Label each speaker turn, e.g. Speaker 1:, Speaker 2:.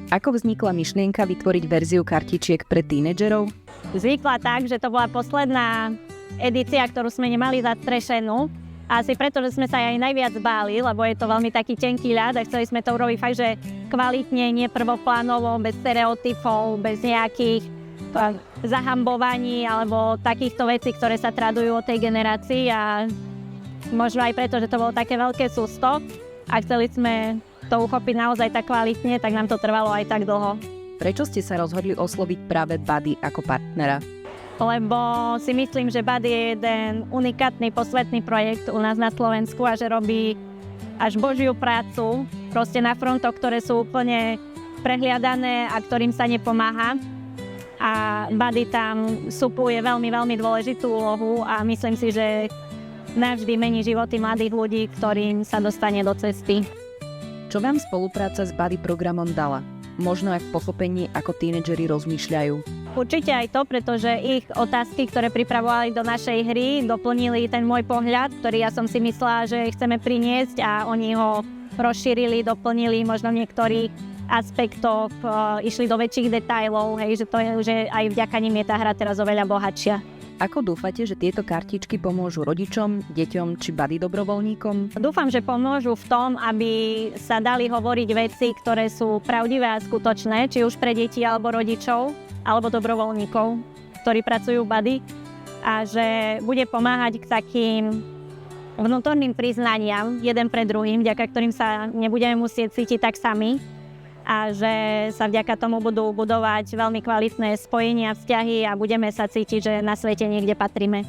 Speaker 1: Ako vznikla myšlienka vytvoriť verziu kartičiek pre tínedžerov?
Speaker 2: Zvykla tak, že to bola posledná edícia, ktorú sme nemali zastrešenú. Asi preto, že sme sa aj najviac báli, lebo je to veľmi taký tenký ľad a chceli sme to urobiť fakt, že kvalitne, nie prvoplánovo, bez stereotypov, bez nejakých zahambovaní alebo takýchto vecí, ktoré sa tradujú o tej generácii a možno aj preto, že to bolo také veľké sústo a chceli sme to uchopiť naozaj tak kvalitne, tak nám to trvalo aj tak dlho.
Speaker 1: Prečo ste sa rozhodli osloviť práve Buddy ako partnera?
Speaker 2: Lebo si myslím, že Buddy je jeden unikátny posvetný projekt u nás na Slovensku a že robí až božiu prácu proste na frontoch, ktoré sú úplne prehliadané a ktorým sa nepomáha. A Buddy tam supluje veľmi, veľmi dôležitú úlohu a myslím si, že navždy mení životy mladých ľudí, ktorým sa dostane do cesty.
Speaker 1: Čo vám spolupráca s Buddy programom dala? Možno aj v pochopení, ako tínedžeri rozmýšľajú.
Speaker 2: Určite aj to, pretože ich otázky, ktoré pripravovali do našej hry, doplnili ten môj pohľad, ktorý ja som si myslela, že chceme priniesť a oni ho rozšírili, doplnili, možno v niektorých aspektoch išli do väčších detailov, hej, že to je, že aj vďaka nim je tá hra teraz oveľa bohatšia.
Speaker 1: Ako dúfate, že tieto kartičky pomôžu rodičom, deťom či Buddy dobrovoľníkom?
Speaker 2: Dúfam, že pomôžu v tom, aby sa dali hovoriť veci, ktoré sú pravdivé a skutočné, či už pre deti alebo rodičov, alebo dobrovoľníkov, ktorí pracujú v Buddy, a že bude pomáhať k takým vnútorným priznaniam jeden pre druhým, vďaka ktorým sa nebudeme musieť cítiť tak sami a že sa vďaka tomu budú budovať veľmi kvalitné spojenia, vzťahy a budeme sa cítiť, že na svete niekde patríme.